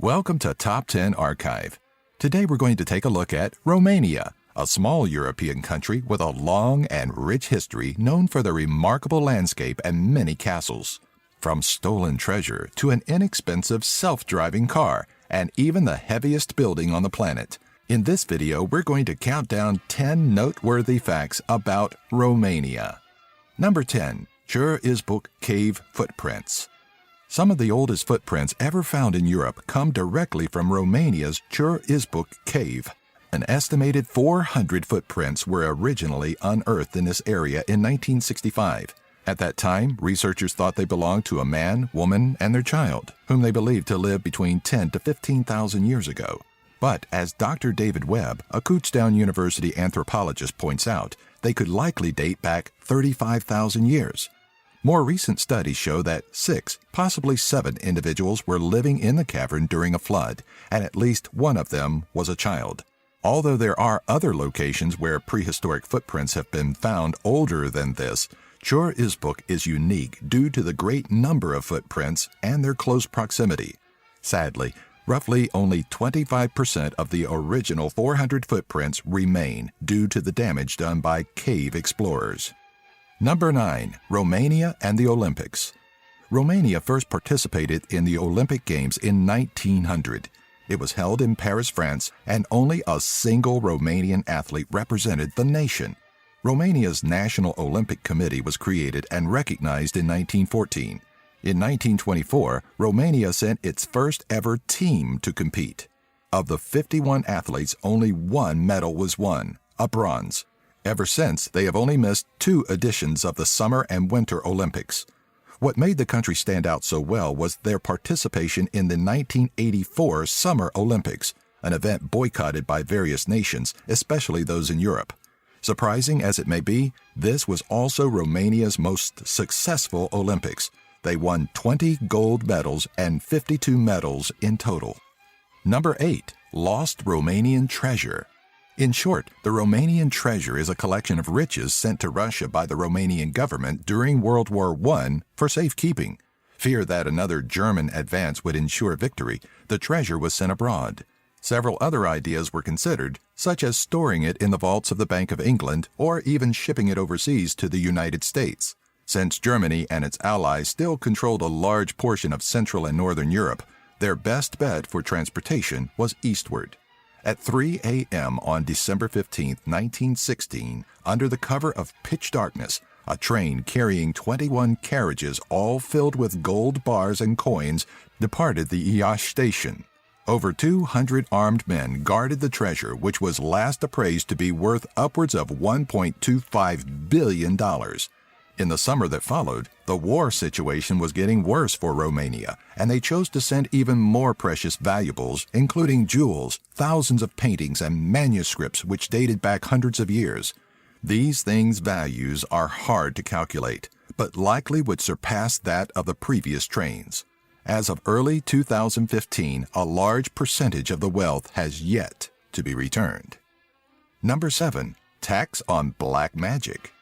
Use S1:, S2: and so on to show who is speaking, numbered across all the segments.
S1: Welcome to Top 10 Archive. Today we're going to take a look at Romania, a small European country with a long and rich history known for the remarkable landscape and many castles. From stolen treasure to an inexpensive self-driving car and even the heaviest building on the planet. In this video, we're going to count down 10 noteworthy facts about Romania. Number 10. Ciur-Izbuc cave footprints. Some of the oldest footprints ever found in Europe come directly from Romania's Ciur-Izbuc cave. An estimated 400 footprints were originally unearthed in this area in 1965. At that time, researchers thought they belonged to a man, woman, and their child, whom they believed to live between 10 to 15,000 years ago. But as Dr. David Webb, a Kutztown University anthropologist, points out, they could likely date back 35,000 years. More recent studies show that 6, possibly 7 individuals were living in the cavern during a flood, and at least one of them was a child. Although there are other locations where prehistoric footprints have been found older than this, Ciur-Izbuc is unique due to the great number of footprints and their close proximity. Sadly, roughly only 25% of the original 400 footprints remain due to the damage done by cave explorers. Number 9. Romania and the Olympics. Romania first participated in the Olympic Games in 1900. It was held in Paris, France, and only a single Romanian athlete represented the nation. Romania's National Olympic Committee was created and recognized in 1914. In 1924, Romania sent its first ever team to compete. Of the 51 athletes, only one medal was won, a bronze. Ever since, they have only missed 2 editions of the Summer and Winter Olympics. What made the country stand out so well was their participation in the 1984 Summer Olympics, an event boycotted by various nations, especially those in Europe. Surprising as it may be, this was also Romania's most successful Olympics. They won 20 gold medals and 52 medals in total. Number 8. Lost Romanian treasure. In short, the Romanian treasure is a collection of riches sent to Russia by the Romanian government during World War I for safekeeping. Fear that another German advance would ensure victory, the treasure was sent abroad. Several other ideas were considered, such as storing it in the vaults of the Bank of England or even shipping it overseas to the United States. Since Germany and its allies still controlled a large portion of Central and Northern Europe, their best bet for transportation was eastward. At 3 a.m. on December 15, 1916, under the cover of pitch darkness, a train carrying 21 carriages all filled with gold bars and coins departed the Iași station. Over 200 armed men guarded the treasure, which was last appraised to be worth upwards of $1.25 billion. In the summer that followed, the war situation was getting worse for Romania, and they chose to send even more precious valuables, including jewels, thousands of paintings, and manuscripts which dated back hundreds of years. These things' values are hard to calculate, but likely would surpass that of the previous trains. As of early 2015, a large percentage of the wealth has yet to be returned. Number 7. Tax on black magic.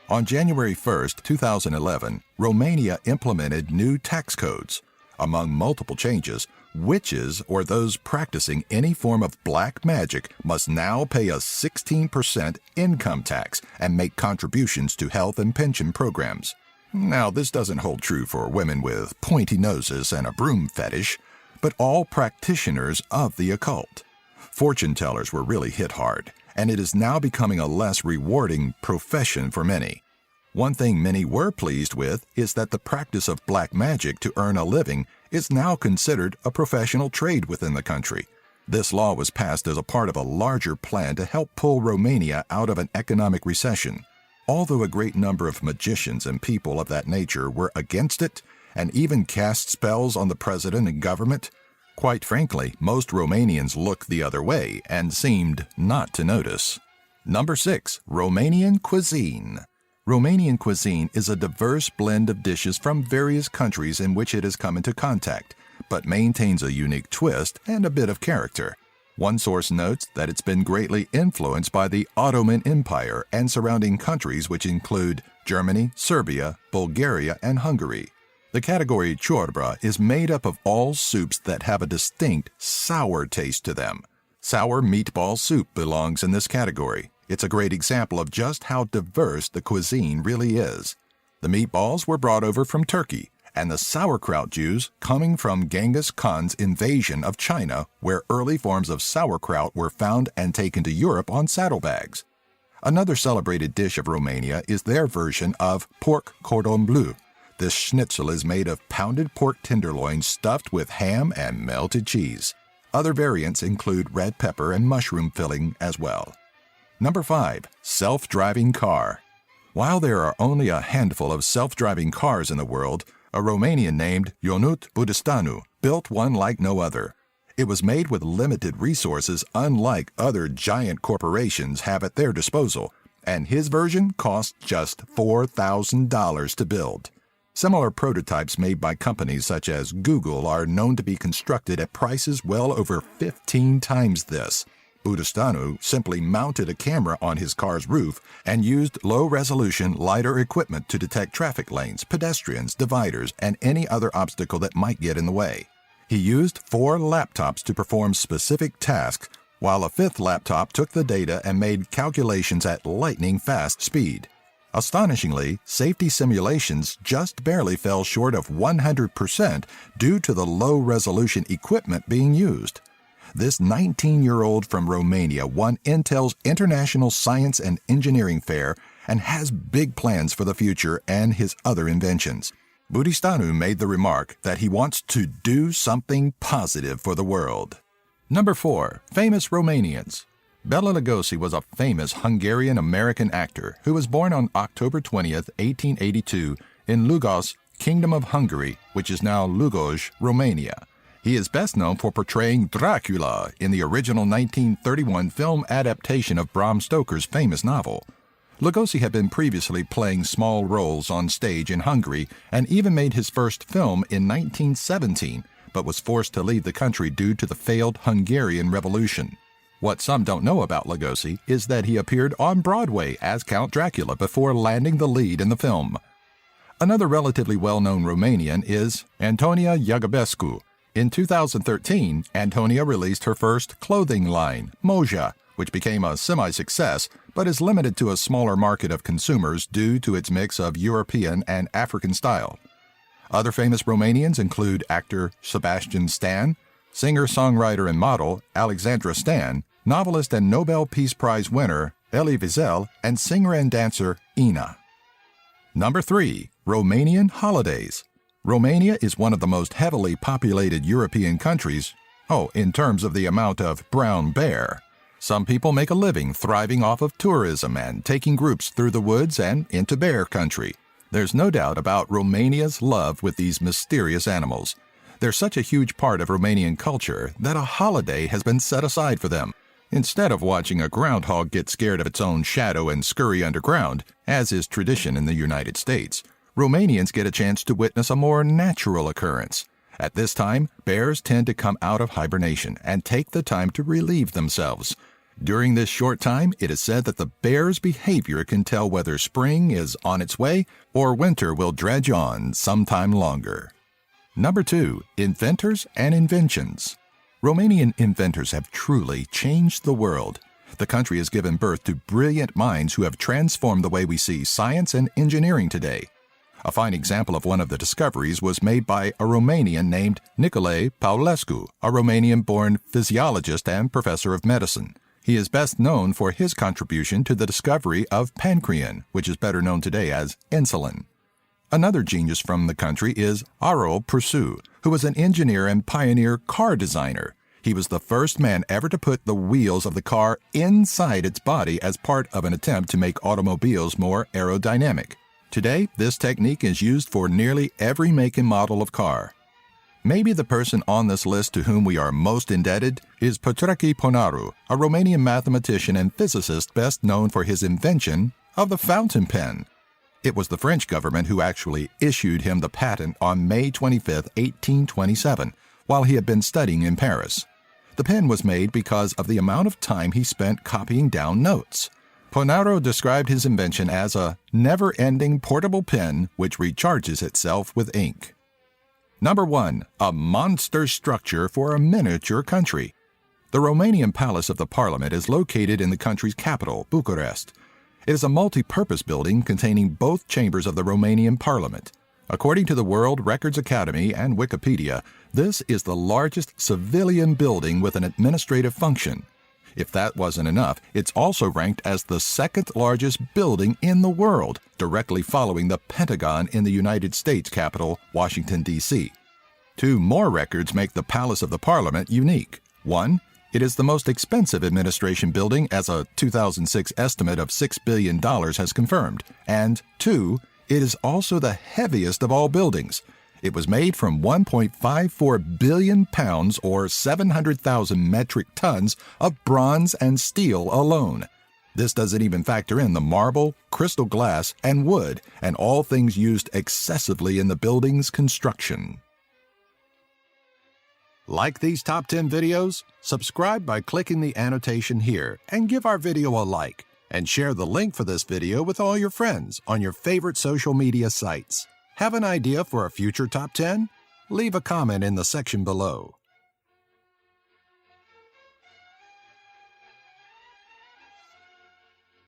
S1: On January 1, 2011, Romania implemented new tax codes. Among multiple changes, witches or those practicing any form of black magic must now pay a 16% income tax and make contributions to health and pension programs. Now, this doesn't hold true for women with pointy noses and a broom fetish, but all practitioners of the occult. Fortune tellers were really hit hard, and it is now becoming a less rewarding profession for many. One thing many were pleased with is that the practice of black magic to earn a living is now considered a professional trade within the country. This law was passed as a part of a larger plan to help pull Romania out of an economic recession. Although a great number of magicians and people of that nature were against it, and even cast spells on the president and government, quite frankly, most Romanians looked the other way and seemed not to notice. Number 6. Romanian Cuisine. Romanian cuisine is a diverse blend of dishes from various countries in which it has come into contact, but maintains a unique twist and a bit of character. One source notes that it's been greatly influenced by the Ottoman Empire and surrounding countries which include Germany, Serbia, Bulgaria, and Hungary. The category ciorba is made up of all soups that have a distinct sour taste to them. Sour meatball soup belongs in this category. It's a great example of just how diverse the cuisine really is. The meatballs were brought over from Turkey, and the sauerkraut Jews coming from Genghis Khan's invasion of China, where early forms of sauerkraut were found and taken to Europe on saddlebags. Another celebrated dish of Romania is their version of pork cordon bleu. This schnitzel is made of pounded pork tenderloin stuffed with ham and melted cheese. Other variants include red pepper and mushroom filling as well. Number 5. Self-driving car. While there are only a handful of self-driving cars in the world, a Romanian named Ionut Budistanu built one like no other. It was made with limited resources unlike other giant corporations have at their disposal, and his version cost just $4,000 to build. Similar prototypes made by companies such as Google are known to be constructed at prices well over 15 times this. Budistanu simply mounted a camera on his car's roof and used low-resolution LiDAR equipment to detect traffic lanes, pedestrians, dividers, and any other obstacle that might get in the way. He used 4 laptops to perform specific tasks, while a 5th laptop took the data and made calculations at lightning-fast speed. Astonishingly, safety simulations just barely fell short of 100% due to the low-resolution equipment being used. This 19-year-old from Romania won Intel's International Science and Engineering Fair and has big plans for the future and his other inventions. Budistanu made the remark that he wants to do something positive for the world. Number 4. Famous Romanians. Bela Lugosi was a famous Hungarian-American actor who was born on October 20, 1882, in Lugos, Kingdom of Hungary, which is now Lugoj, Romania. He is best known for portraying Dracula in the original 1931 film adaptation of Bram Stoker's famous novel. Lugosi had been previously playing small roles on stage in Hungary and even made his first film in 1917, but was forced to leave the country due to the failed Hungarian Revolution. What some don't know about Lugosi is that he appeared on Broadway as Count Dracula before landing the lead in the film. Another relatively well-known Romanian is Antonia Iagobescu. In 2013, Antonia released her first clothing line, Moja, which became a semi-success, but is limited to a smaller market of consumers due to its mix of European and African style. Other famous Romanians include actor Sebastian Stan, singer-songwriter and model Alexandra Stan, novelist and Nobel Peace Prize winner Elie Wiesel, and singer and dancer Ina. Number 3. Romanian Holidays. Romania is one of the most heavily populated European countries, in terms of the amount of brown bear. Some people make a living thriving off of tourism and taking groups through the woods and into bear country. There's no doubt about Romania's love with these mysterious animals. They're such a huge part of Romanian culture that a holiday has been set aside for them. Instead of watching a groundhog get scared of its own shadow and scurry underground, as is tradition in the United States, Romanians get a chance to witness a more natural occurrence. At this time, bears tend to come out of hibernation and take the time to relieve themselves. During this short time, it is said that the bear's behavior can tell whether spring is on its way or winter will dredge on sometime longer. Number 2. Inventors and Inventions. Romanian inventors have truly changed the world. The country has given birth to brilliant minds who have transformed the way we see science and engineering today. A fine example of one of the discoveries was made by a Romanian named Nicolae Paulescu, a Romanian-born physiologist and professor of medicine. He is best known for his contribution to the discovery of pancrean, which is better known today as insulin. Another genius from the country is Aurel Pursue, who was an engineer and pioneer car designer. He was the first man ever to put the wheels of the car inside its body as part of an attempt to make automobiles more aerodynamic. Today, this technique is used for nearly every make and model of car. Maybe the person on this list to whom we are most indebted is Petreci Ponaru, a Romanian mathematician and physicist best known for his invention of the fountain pen. It was the French government who actually issued him the patent on May 25, 1827, while he had been studying in Paris. The pen was made because of the amount of time he spent copying down notes. Ponaru described his invention as a never-ending portable pen which recharges itself with ink. Number 1. A monster structure for a miniature country. The Romanian Palace of the Parliament is located in the country's capital, Bucharest. It is a multi-purpose building containing both chambers of the Romanian Parliament. According to the World Records Academy and Wikipedia, this is the largest civilian building with an administrative function. If that wasn't enough, it's also ranked as the second largest building in the world, directly following the Pentagon in the United States capital, Washington, D.C. 2 more records make the Palace of the Parliament unique. 1. It is the most expensive administration building, as a 2006 estimate of $6 billion has confirmed. And 2. It is also the heaviest of all buildings. It was made from 1.54 billion pounds or 700,000 metric tons of bronze and steel alone. This doesn't even factor in the marble, crystal glass, and wood, and all things used excessively in the building's construction. Like these top 10 videos? Subscribe by clicking the annotation here and give our video a like. And share the link for this video with all your friends on your favorite social media sites. Have an idea for a future top 10? Leave a comment in the section below.